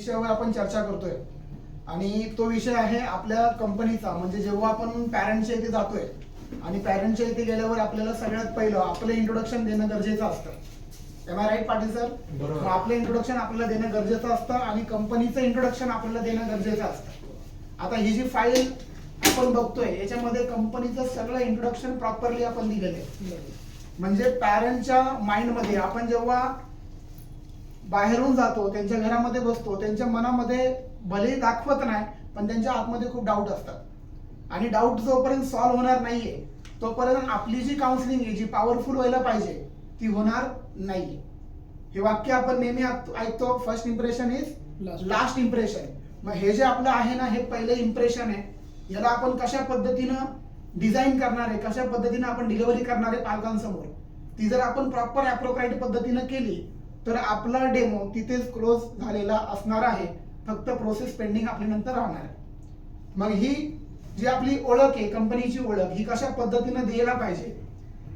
विषयावर आपण चर्चा करतोय आणि तो विषय आहे आपल्या कंपनीचा. म्हणजे जेव्हा आपण पॅरेंटच्या इथे जातोय आणि पॅरेंटच्या इथे गेल्यावर आपल्याला सगळ्यात पहिलं आपलं इंट्रोडक्शन देणं गरजेचं असतं. Am I right Patil sir? बरोबर. आपलं इंट्रोडक्शन आपल्याला देणं गरजेचं असतं आणि कंपनीचं इंट्रोडक्शन आपल्याला देणं गरजेचं असतं. आता ही जी फाईल आपण बघतोय याच्यामध्ये कंपनीचं सगळं इंट्रोडक्शन प्रॉपरली आपण दिलेलं आहे. म्हणजे पॅरेंटच्या माइंडमध्ये आपण जेव्हा बाहेरून जातो, त्यांच्या घरामध्ये बसतो, त्यांच्या मनामध्ये भले दाखवत नाही पण त्यांच्या आतमध्ये खूप डाऊट असतात आणि डाऊट जोपर्यंत सॉल्व्ह होणार नाहीये तोपर्यंत आपली जी काउन्सिलिंग आहे जी पॉवरफुल व्हायला पाहिजे ती होणार नाहीये. हे वाक्य आपण नेहमी ऐकतो, first impression is last impression. मग हे जे आपलं आहे ना हे पहिले इम्प्रेशन आहे, याला आपण कशा पद्धतीनं डिझाईन करणार आहे, कशा पद्धतीनं आपण डिलिव्हरी करणार आहे पालकांसमोर, ती जर आपण प्रॉपर अप्रोप्राईट पद्धतीनं केली तर आपला डेमो तिथेच क्लोज झालेला असणार आहे. फक्त प्रोसेस पेंडिंग आपली नंतर राहणार आहे. मग ही जी आपली ओळख आहे, कंपनीची ओळख, ही कशा पद्धतीनं द्यायला पाहिजे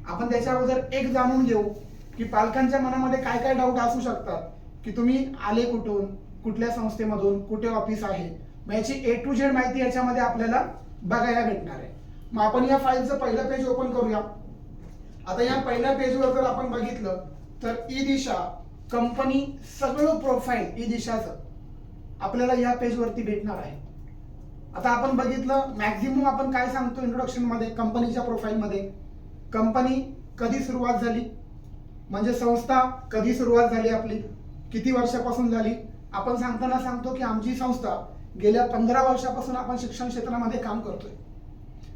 आपण त्याच्या अगोदर एक जाणून घेऊ की पालकांच्या मनामध्ये काय काय डाऊट असू शकतात, की तुम्ही आले कुठून, कुठल्या संस्थेमधून, कुठे ऑफिस आहे, याची A to Z माहिती याच्यामध्ये आपल्याला बघायला भेटणार आहे. मग आपण या फाईलचं पहिलं पेज ओपन करूया. आता या पहिल्या पेजवर जर आपण बघितलं तर ई दिशा कंपनी सगळं प्रोफाईल ई दिशाचं आपल्याला या पेजवरती भेटणार आहे. आता आपण बघितलं मॅक्झिमम आपण काय सांगतो इंट्रोडक्शन मध्ये, कंपनीच्या प्रोफाईल मध्ये कंपनी कधी सुरुवात झाली, म्हणजे संस्था कधी सुरुवात झाली आपली, किती वर्षापासून झाली. आपण सांगताना सांगतो की आमची संस्था गेल्या 15 वर्षापासून आपण शिक्षण क्षेत्रामध्ये काम करतोय.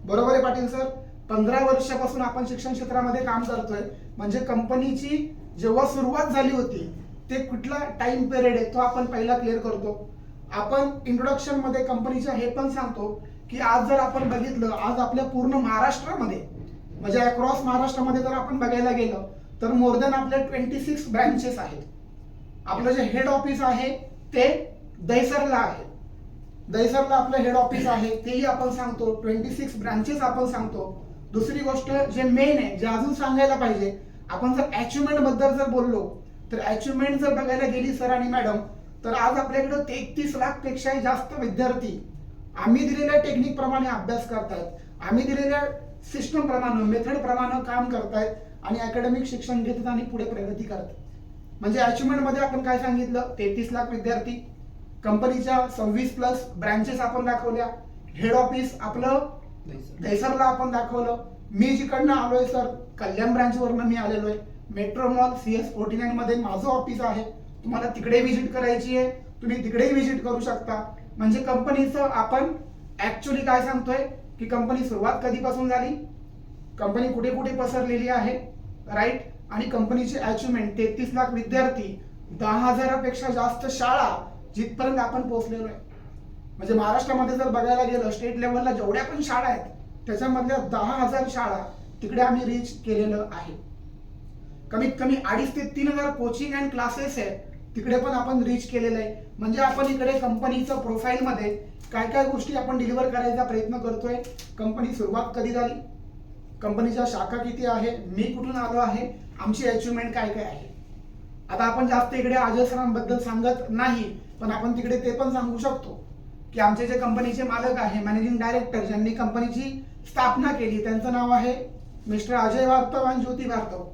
बरोबर आहे पाटील सर? 15 वर्षापासून आपण शिक्षण क्षेत्रामध्ये काम करतोय. म्हणजे कंपनीची जेव्हा सुरुवात झाली होती ते कुठला टाइम पिरियड आहे तो आपण पहिला क्लिअर करतो. आपण इंट्रोडक्शन मध्ये कंपनीच्या हे पण सांगतो की आज जर आपण बघितलं, आज आपल्या पूर्ण महाराष्ट्रामध्ये म्हणजे अक्रॉस महाराष्ट्रामध्ये जर आपण बघायला गेलं तर मोर दॅन आपल्या 26 ब्रँचेस आहेत. आपलं जे हेड ऑफिस आहे ते दहिसरला आहे. दहिसरला आपलं हेड ऑफिस आहे तेही आपण सांगतो. 26 ब्रांचेस आपण सांगतो. दुसरी गोष्ट जे मेन आहे, जे अजून सांगायला पाहिजे, आपण जर अचिव्हमेंट बद्दल जर बोललो तर अचिव्हमेंट जर बघायला गेली सर आणि मॅडम तर आज आपल्याकडे 33 लाख पेक्षाही जास्त विद्यार्थी आम्ही दिलेल्या टेक्निक प्रमाणे अभ्यास करतायत, आम्ही दिलेल्या सिस्टम प्रमाणे, मेथड प्रमाणे काम करतायत आणि अकॅडमिक शिक्षण घेतात आणि पुढे प्रगती करतात. म्हणजे अचिव्हमेंट मध्ये आपण काय सांगितलं, 33 लाख विद्यार्थी, कंपनीच्या 26+ ब्रँचेस आपण दाखवल्या, हेड ऑफिस आपलं दहिसरला आपण दाखवलं. मी जिकडनं आलोय सर कल्याण ब्रांच वरनं मी आलेलो आहे. मेट्रो मॉल CS49 मध्ये माझं ऑफिस आहे. तुम्हाला तिकडे व्हिजिट करायची आहे तुम्ही तिकडेही व्हिजिट करू शकता. म्हणजे कंपनीचं आपण ऍक्च्युअली काय सांगतोय की कंपनी सुरुवात कधीपासून झाली, कंपनी कुठे कुठे पसरलेली आहे, राईट, आणि कंपनीचे अचिव्हमेंट 33 लाख विद्यार्थी, 10,000पेक्षा जास्त शाळा, जिथपर्यंत आपण पोहोचलेलो आहे. म्हणजे महाराष्ट्रामध्ये जर बघायला गेलं स्टेट लेवलला जेवढ्या पण शाळा आहेत त्याच्यामधल्या 10,000 शाळा तिकडे आम्ही रीच केलेलं आहे. कमीत कमी 2,500 ते 3,000 कोचिंग अँड क्लासेस आहेत तिकडे पण आपण रीच केलेलं आहे. म्हणजे आपण इकडे कंपनीचं प्रोफाईल मध्ये काय काय गोष्टी आपण डिलिव्हर करायचा प्रयत्न करतोय. कंपनी सुरुवात कधी झाली, कंपनीच्या शाखा किती आहे, मी कुठून आलो आहे, आमची अचिव्हमेंट काय काय आहे. आता आपण जास्त इकडे अजय सरांबद्दल सांगत नाही पण आपण तिकडे ते पण सांगू शकतो की आमचे जे कंपनीचे मालक आहे, मॅनेजिंग डायरेक्टर, ज्यांनी कंपनीची स्थापना केली, त्यांचं नाव आहे मिस्टर अजय वार्तव आणि ज्योती वार्तव.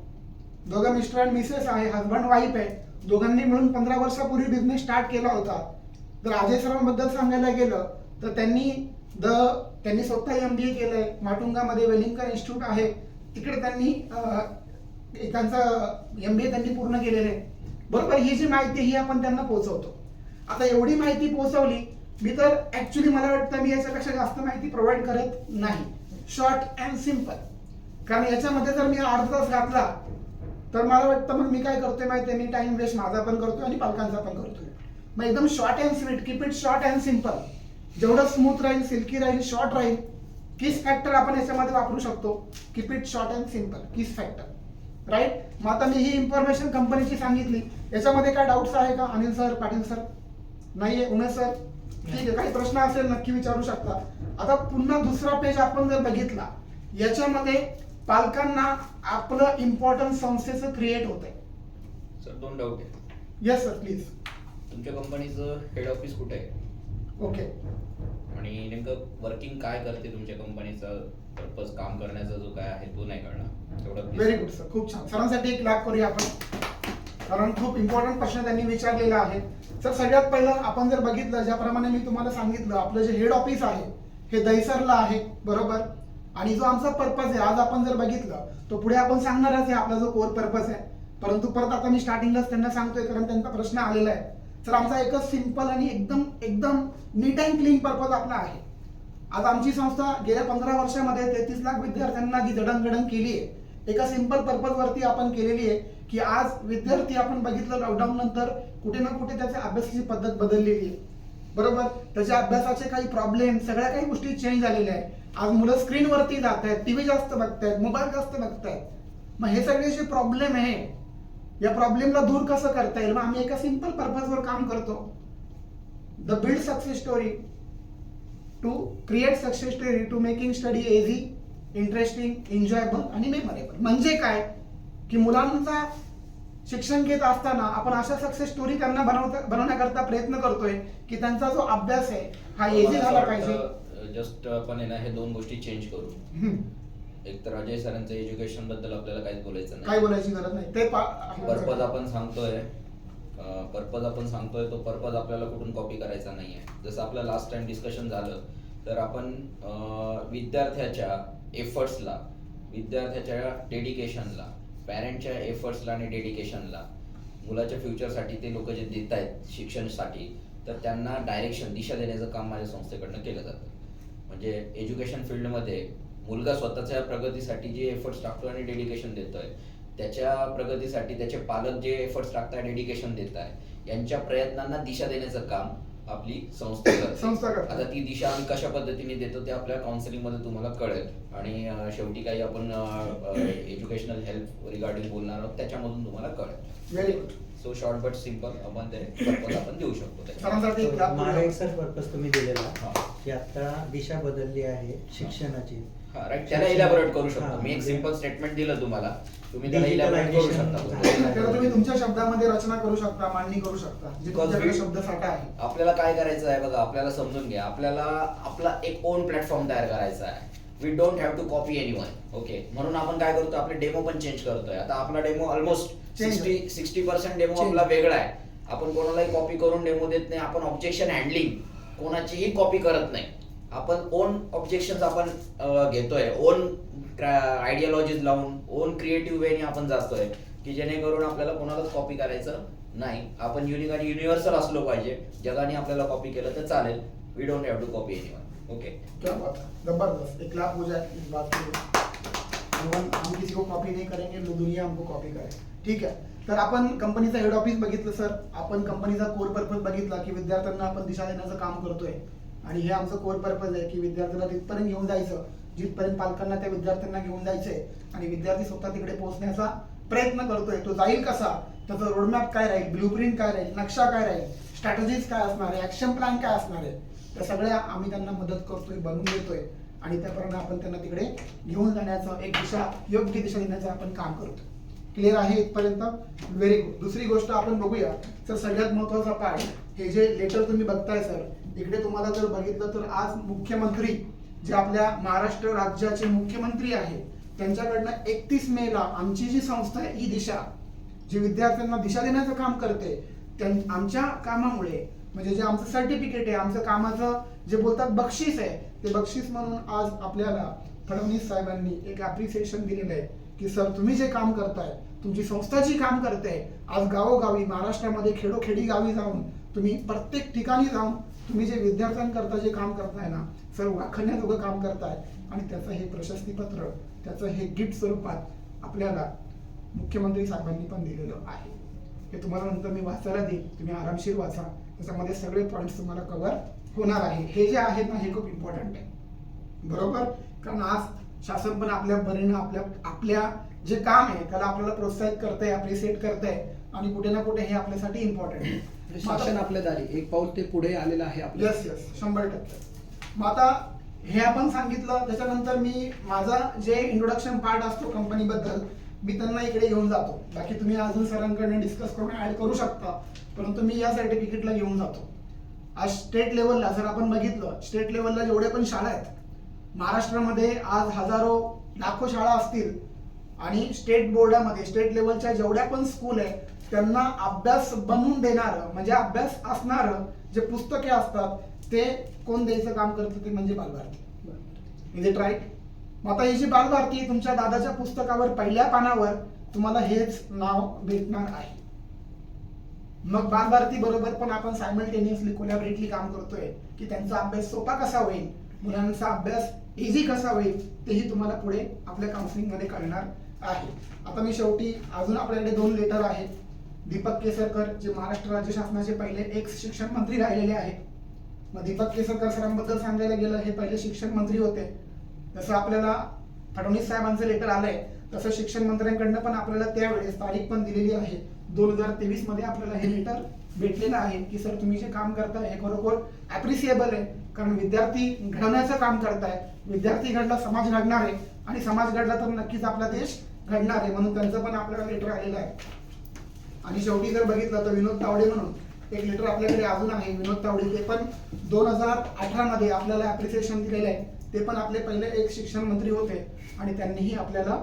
दोघं मिस्टर अँड मिसेस आहे, हजबंड वाईफ आहे. दोघांनी मिळून 15 वर्षापूर्वी बिझनेस स्टार्ट केला होता. जर अजय सरांबद्दल सांगायला गेलं तर त्यांनी स्वतः MBA केलंय. माटुंगामध्ये वेलिंगकर इन्स्टिट्यूट आहे तिकडे त्यांनी त्यांचं MBA त्यांनी पूर्ण केलेलं आहे. बरोबर, ही जी माहिती ही आपण त्यांना पोहोचवतो. आता एवढी माहिती पोहोचवली मी तर ऍक्च्युली मला वाटतं मी याच्यापेक्षा जास्त माहिती प्रोव्हाइड करत नाही. Short and simple. कारण याच्यामध्ये जर मी अर्धा तास घातला तर मला वाटतं मग मी काय करतोय माहितीये, मी टाइम वेस्ट माझा पण करतोय आणि पालकांचा पण करतोय. मग एकदम short and sweet, keep it short and simple. जेवढं स्मूथ राहील, सिल्की राहील, शॉर्ट राहील. किस फॅक्टर आपण याच्यामध्ये वापरू शकतो. Keep it short and simple, KISS factor, right. मग आता मी ही इन्फॉर्मेशन कंपनीची सांगितली, याच्यामध्ये काय डाऊट्स आहे का अनिल सर, पाटील सर? नाहीये? उमेश सर? ठीक आहे, काही प्रश्न असेल नक्की विचारू शकता. आता पुन्हा दुसरा पेज आपण जर बघितला याच्यामध्ये पालकांना आपलं इम्पॉर्टन्स संस्थेचं क्रिएट होतंय. सर 2 डाऊट आहे. Yes sir please. तुमच्या कंपनीचं हेड ऑफिस कुठे आहे ओके. आणि नेमकं वर्किंग काय करते तुमच्या कंपनीचा पर्पज, काम करण्याचा जो काय आहे तो नाही कळणार तेवढं please. व्हेरी गुड सर, खूप छान. सरांसाठी एक क्लॅप करूया आपण, कारण खूप इम्पॉर्टंट प्रश्न त्यांनी विचारलेला आहे. सर सगळ्यात पहिलं आपण जर बघितलं, ज्याप्रमाणे मी तुम्हाला सांगितलं, आपलं जे हेड ऑफिस आहे हे दहिसरला आहे, बरोबर. आणि जो आमचा पर्पज आहे आज आपण जर बघितलं तो पुढे आपण सांगणारच आहे आपला जो कोर पर्पज आहे, परंतु परत आता मी स्टार्टिंगलाच त्यांना सांगतोय कारण त्यांचा प्रश्न आलेला आहे. तर आमचा एकच सिंपल आणि एकदम एकदम नीट अँड क्लीन पर्पज आपला आहे. आज आमची संस्था गेल्या 15 वर्षामध्ये 33 लाख विद्यार्थ्यांना जी जडणघडण केली आहे एका सिंपल पर्पज वरती आपण केलेली आहे की आज विद्यार्थी आपण बघितलं लॉकडाऊन नंतर कुठे ना कुठे त्याच्या अभ्यासाची पद्धत बदललेली आहे, बरोबर. त्याच्या अभ्यासाचे काही प्रॉब्लेम, सगळ्या काही गोष्टी चेंज झालेल्या आहेत. आज मुलं स्क्रीनवरती जात आहेत, टीव्ही जास्त बघतायत, मोबाईल जास्त बघतायत. मग हे सगळे जे प्रॉब्लेम आहे या प्रॉब्लेमला दूर कसं करता येईल, मग आम्ही एका सिंपल पर्पजवर काम करतो. The build success story to create success story to making study easy, interesting, enjoyable आणि मेमोरेबल. म्हणजे काय की मुलांचा शिक्षण घेत असताना आपण अशा सक्सेस स्टोरी त्यांना बनवण्याकरता प्रयत्न करतोय की त्यांचा जो अभ्यास आहे हा इझी झाला पाहिजे. जस्ट आपण आहे ना हे दोन गोष्टी चेंज करू. एक तर अजय सरांचं एज्युकेशन बद्दल आपल्याला काहीच बोलायचं नाही, काय बोलायची गरज नाही. ते पर्पज आपण सांगतोय, तो पर्पज आपल्याला कुठून कॉपी करायचा नाहीये. जसं आपलं लास्ट टाइम डिस्कशन झालं तर आपण विद्यार्थ्याच्या एफर्ट्सला, विद्यार्थ्याच्या डेडिकेशनला, पॅरेंटच्या एफर्ट्सला आणि डेडिकेशनला, मुलाच्या फ्युचरसाठी ते लोक जे देत आहेत शिक्षणासाठी, तर त्यांना डायरेक्शन, दिशा देण्याचं काम माझ्या संस्थेकडनं केलं जातं. म्हणजे एज्युकेशन फील्डमध्ये मुलगा स्वतःच्या प्रगतीसाठी जे एफर्ट्स टाकतोय आणि डेडिकेशन देतोय, त्याच्या प्रगतीसाठी त्याचे पालक जे एफर्ट्स टाकताय, डेडिकेशन देत आहे, यांच्या प्रयत्नांना दिशा देण्याचं काम आपली संस्था करते. आता ती दिशा आम्ही कशा पद्धतीने देतो ते आपल्या काउन्सिलिंग मध्ये तुम्हाला कळेल. आणि शेवटी काही आपण एज्युकेशनल हेल्प रिगार्डिंग बोलणार आहोत त्याच्यामधून तुम्हाला कळेल. Very good. So short but simple आपण ते पर्पज आपण देऊ शकतो. माझा एक सर पर्पज तुम्ही दिलेला की आता दिशा बदलली आहे शिक्षणाची. राईट, त्याला इलॅबोरेट करू शकतो. मी एक सिंपल स्टेटमेंट दिलं तुम्हाला, तुम्ही त्याला इलॅबोरेट करू शकता. त्याला तुम्ही तुमच्या शब्दामध्ये रचना करू शकता, मांडणी करू शकता, जे तुमच्याकडे शब्दसाठा आहे. आपल्याला काय करायचं आहे बघा, आपल्याला समजून घ्या, आपल्याला आपला एक ओन प्लॅटफॉर्म तयार करायचा आहे. We don't have to copy anyone. Okay, म्हणून आपण काय करतो, आपले डेमो पण चेंज करतोय. आता आपला डेमो ऑलमोस्ट 60% डेमो आपला वेगळा आहे. आपण कोणालाही कॉपी करून डेमो देत नाही. आपण ऑब्जेक्शन हँडलिंग कोणाचीही कॉपी करत नाही. आपण ओन ऑब्जेक्शन आपण घेतोय, ओन आयडियोलॉजीज लावून, ओन क्रिएटिव्ह वेने आपण जातोय की जेणेकरून आपल्याला कोणालाच कॉपी करायचं नाही. आपण युनिक आणि युनिव्हर्सल असलो पाहिजे. जगाने आपल्याला कॉपी केलं तर चालेल. We don't have to copy anyone. Okay, क्या बात है, जबरदस्त. एक लाख हो जाए इस बात के, हम किसी को कॉपी नहीं करेंगे, दुनिया हमको कॉपी करे. ठीक है. तर आपण कंपनीचा हेड ऑफिस बघितलं सर, आपण कंपनीचा कोर पर्पज बघितला की विद्यार्थ्यांना आपण दिशा देण्याचं काम करतोय. आणि हे आमचं कोर पर्पज आहे की विद्यार्थ्यांना तिथपर्यंत घेऊन जायचं जिथपर्यंत पालकांना त्या विद्यार्थ्यांना घेऊन जायचंय, आणि विद्यार्थी स्वतः तिकडे पोहोचण्याचा प्रयत्न करतोय. तो जाईल कसा, त्याचं रोडमॅप काय राहील, ब्लूप्रिंट काय राहील, नक्षा काय राहील, स्ट्रॅटेजीज काय असणार आहे, ऍक्शन प्लॅन काय असणार आहे, त्या सगळ्या आम्ही त्यांना मदत करतोय, बनवून देतोय. आणि त्याप्रमाणे आपण त्यांना तिकडे घेऊन जाण्याचं, एक दिशा, योग्य दिशा देण्याचं आपण काम करतो. क्लिअर आहे इथपर्यंत? Very good. दुसरी गोष्ट आपण बघूया सर, सगळ्यात महत्वाचा पार्ट, हे जे लेटर तुम्ही बघताय सर, इकडे तुम्हाला जर बघितलं तर आज मुख्यमंत्री जे आपल्या महाराष्ट्र राज्याचे मुख्यमंत्री आहे त्यांच्याकडनं 31 मेला आमची जी संस्था आहे ही दिशा, जी विद्यार्थ्यांना दिशा देण्याचं काम करते, आमच्या कामामुळे, म्हणजे जे आमचं सर्टिफिकेट आहे, आमचं कामाचं जे बोलतात बक्षीस आहे, ते बक्षीस म्हणून आज आपल्याला फडणवीस साहेबांनी एक अप्रिसिएशन दिलेलं आहे की सर तुम्ही जे काम करताय, तुमची संस्था जी काम करते, आज गावोगावी महाराष्ट्रामध्ये खेडोखेडी गावी जाऊन, तुम्ही प्रत्येक ठिकाणी जाऊन तुम्ही जे विद्यार्थ्यांकरता जे काम करताय ना सर, वाखण्याजोगं काम करताय. आणि त्याचं हे प्रशस्तीपत्र, त्याचं हे गिफ्ट स्वरूपात आपल्याला मुख्यमंत्री साहेबांनी पण दिलेलं आहे. हे तुम्हाला नंतर मी वाचायला देईन, तुम्ही आरामशीर वाचा, त्याच्यामध्ये सगळे पॉईंट्स तुम्हाला कव्हर होणार आहे. हे जे आहेत ना हे खूप इम्पॉर्टंट आहे, बरोबर. कारण आज शासन पण आपल्या परीने आपल्या जे काम आहे त्याला आपल्याला प्रोत्साहित करतंय, अप्रिशिएट करतंय, आणि कुठे ना कुठे हे आपल्यासाठी इम्पॉर्टंट आहे. शासन आपल्या दारी एक पाऊल ते पुढे आलेलं आहे आपल्या. Yes yes, 100%. मग आता हे आपण सांगितलं, त्याच्यानंतर मी माझा जे इंट्रोडक्शन पार्ट असतो कंपनीबद्दल मी त्यांना इकडे घेऊन जातो. बाकी तुम्ही अजून सरांकडे डिस्कस करून ऍड करू शकता, परंतु मी या सर्टिफिकेटला घेऊन जातो. आज स्टेट लेवलला जर आपण बघितलं, स्टेट लेवलला जेवढे पण शाळा आहेत महाराष्ट्रामध्ये, आज हजारो लाखो शाळा असतील, आणि स्टेट बोर्डामध्ये स्टेट लेवलच्या जेवढ्या पण स्कूल आहे त्यांना अभ्यास बनवून देणारं, म्हणजे अभ्यास असणारं जे पुस्तके असतात ते कोण द्यायचं काम करतं, ते म्हणजे बालभारती. Is it right? मग आता ही जी बालभारती, तुमच्या दादाच्या पुस्तकावर पहिल्या पानावर तुम्हाला हेच नाव भेटणार आहे. मग बालभारती बरोबर पण आपण सायमल्टेनियसली कोलॅबरेटली काम करतोय की त्यांचा अभ्यास सोपा कसा होईल, मुलांचा अभ्यास इझी कसा होईल, तेही तुम्हाला पुढे आपल्या काउन्सिलिंग मध्ये कळणार आहे. आता मी शेवटी अजून आपल्याकडे 2 लेटर आहेत. दीपक केसरकर जे महाराष्ट्र राज्य शासनाचे पहिले एक्स शिक्षण मंत्री राहिलेले आहेत. मग दीपक केसरकर सरांबद्दल सांगायला गेलं, हे पहिले शिक्षण मंत्री होते. जसं आपल्याला फडणवीस साहेबांचं लेटर आलंय तसं शिक्षण मंत्र्यांकडनं पण आपल्याला त्यावेळेस तारीख पण दिलेली आहे. 2023 मध्ये आपल्याला हे लेटर भेटलेलं आहे की सर तुम्ही जे काम करताय हे खरोखर अप्रिसिएबल आहे, कारण विद्यार्थी घडवण्याचं काम करताय. विद्यार्थी घडला समाज घडणार आहे, आणि समाज घडला तर नक्कीच आपला देश घडणार आहे. म्हणून त्यांचं पण आपल्याला लेटर आलेलं आहे. आणि शेवटी जर बघितलं तर विनोद तावडे म्हणून एक लेटर आपल्याकडे अजून आहे. विनोद तावडे ते पण 2018 मध्ये आपल्याला अप्रिसिएशन दिलेलं आहे. ते पण आपले पहिले एक शिक्षण मंत्री होते आणि त्यांनीही आपल्याला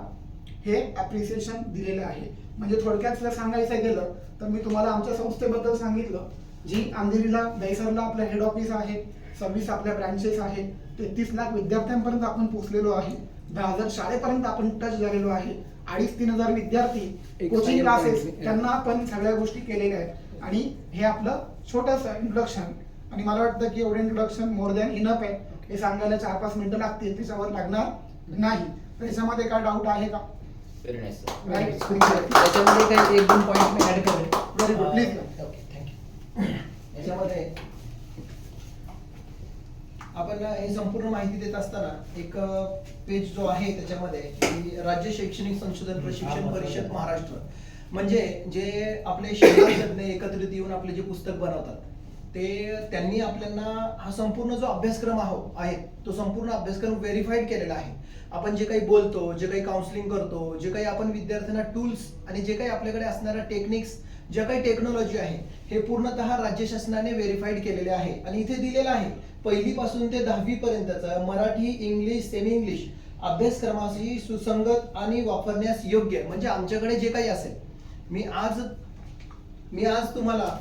हे अप्रिसिएशन दिलेलं आहे. म्हणजे थोडक्यात जर सांगायचं गेलं तर मी तुम्हाला आमच्या संस्थेबद्दल सांगितलं, जी अंधेरीला दहिसरला आपलं हेड ऑफिस आहे, 26 आपल्या ब्रँचेस आहेत, 33 लाख विद्यार्थ्यांपर्यंत आपण पोहोचलेलो आहे, 10,000 शाळेपर्यंत आपण टच झालेलो आहे, 2,500-3,000 हजार विद्यार्थी, कोचिंग क्लासेस, त्यांना आपण सगळ्या गोष्टी केलेल्या आहेत. आणि हे आपलं छोटंसं इंट्रोडक्शन, आणि मला वाटतं की एवढं इंट्रोडक्शन मोर दॅन इनफ आहे. हे सांगायला 4-5 मिनिटं लागतील, त्याच्यावर लागणार नाही. तर याच्यामध्ये काय डाऊट आहे का? Very nice sir. राईट. त्याच्यामध्ये काही 1-2 पॉईंट मी ऍड करेन. Very good, please. Okay, thank you. याच्यामध्ये आपण हे संपूर्ण माहिती देत असताना एक पेज जो आहे त्याच्यामध्ये की राज्य शैक्षणिक संशोधन प्रशिक्षण परिषद महाराष्ट्र, म्हणजे जे आपले शास्त्रज्ञ एकत्रित येऊन आपले जे पुस्तक बनवतात ते त्यांनी आपल्याला हा संपूर्ण जो अभ्यासक्रम आहे तो संपूर्ण अभ्यासक्रम व्हेरीफाईड केलेला आहे. आपण जे काही बोलतो, जे काही काउन्सिलिंग करतो, जे काही आपण विद्यार्थ्यांना टूल्स आणि जे काही आपल्याकडे असणाऱ्या टेक्निक्स, ज्या काही टेक्नॉलॉजी आहे हे पूर्णतः राज्य शासनाने व्हेरीफाईड केलेले आहे. आणि इथे दिलेलं आहे 1ली पासून ते 10वी पर्यंतचा मराठी, इंग्लिश, सेमी इंग्लिश अभ्यासक्रमाशी सुसंगत आणि वापरण्यास योग्य, म्हणजे आमच्याकडे जे काही असेल. मी आज तुम्हाला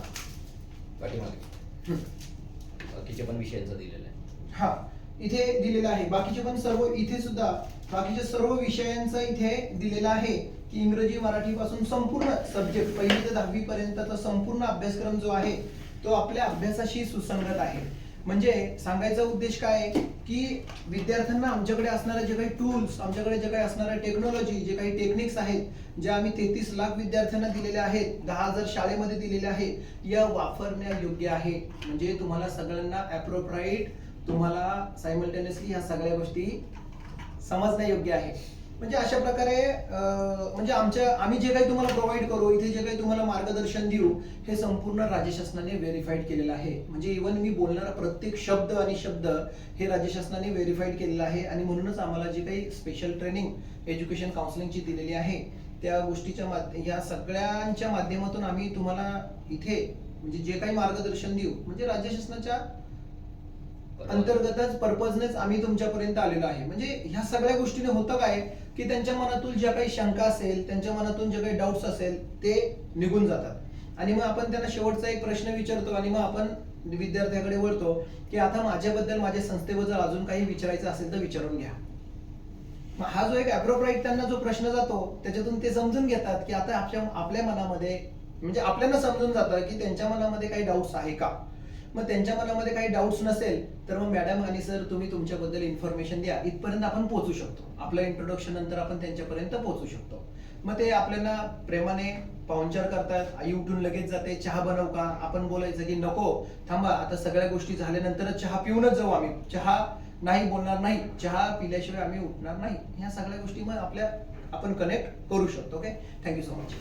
बाकीचे पण विषयांचं दिलेलं आहे. हा इथे दिलेलं आहे. बाकीचे पण सर्व इथे सुद्धा बाकीच्या सर्व विषयांचं इथे दिलेलं आहे की इंग्रजी, मराठी पासून संपूर्ण सब्जेक्ट 1ली ते 10वी पर्यंतचा संपूर्ण अभ्यासक्रम जो आहे तो आपल्या अभ्यासाशी सुसंगत आहे. म्हणजे सांगायचा उद्देश काय आहे की विद्यार्थ्यांना आमच्याकडे असणारे जे काही टूल्स, आमच्याकडे जे काही असणाऱ्या टेक्नॉलॉजी, जे काही टेक्निक्स आहेत, ज्या आम्ही 33 लाख विद्यार्थ्यांना दिलेल्या आहेत, 10,000 शाळेमध्ये दिलेल्या आहेत, या वापरण्या योग्य आहे. म्हणजे तुम्हाला सगळ्यांना ॲप्रोप्राईट, तुम्हाला सायमल्टेनियसली ह्या सगळ्या गोष्टी समजण्या योग्य आहे. म्हणजे अशा प्रकारे म्हणजे आम्ही जे काही तुम्हाला प्रोव्हाइड करू, इथे जे काही तुम्हाला मार्गदर्शन देऊ, हे संपूर्ण राज्य शासनाने व्हेरीफाईड केलेलं आहे. म्हणजे इव्हन मी बोलणारा प्रत्येक शब्द आणि शब्द हे राज्य शासनाने व्हेरीफाईड केलेलं आहे. आणि म्हणूनच आम्हाला जी काही स्पेशल ट्रेनिंग एज्युकेशन काउन्सिलिंगची दिलेली आहे त्या गोष्टीच्या या सगळ्यांच्या माध्यमातून आम्ही तुम्हाला इथे म्हणजे जे काही मार्गदर्शन देऊ, म्हणजे राज्य शासनाच्या अंतर्गतच पर्पजनेच आम्ही तुमच्यापर्यंत आलेलो आहे. म्हणजे ह्या सगळ्या गोष्टीने होतं काय की त्यांच्या मनातून ज्या काही शंका असेल, त्यांच्या मनातून जे काही डाऊट्स असेल ते निघून जातात. आणि मग आपण त्यांना शेवटचा एक प्रश्न विचारतो आणि मग आपण विद्यार्थ्याकडे वळतो की आता माझ्याबद्दल, माझ्या संस्थेबद्दल अजून काही विचारायचं असेल तर विचारून घ्या. मग हा जो एक ॲप्रोप्राईट त्यांना जो प्रश्न जातो त्याच्यातून ते समजून घेतात की आता आपल्या मनामध्ये म्हणजे आपल्याला समजून जातं की त्यांच्या मनामध्ये काही डाऊट्स आहे का. मग त्यांच्या मनामध्ये काही डाऊट्स नसेल तर मग मॅडम आणि सर तुम्ही तुमच्याबद्दल इन्फॉर्मेशन द्या, इथपर्यंत आपण पोहोचू शकतो. आपलं इंट्रोडक्शन नंतर आपण त्यांच्यापर्यंत पोहोचू शकतो. मग ते आपल्याला प्रेमाने पाहुणचार करतात, आई उठून लगेच जाते, चहा बनव का, आपण बोलायचं की नको थांबा, आता सगळ्या गोष्टी झाल्यानंतरच चहा पिऊनच जाऊ आम्ही, चहा नाही बोलणार नाही, चहा पिल्याशिवाय आम्ही उठणार नाही. ह्या सगळ्या गोष्टी मग आपण कनेक्ट करू शकतो. Okay, thank you so much.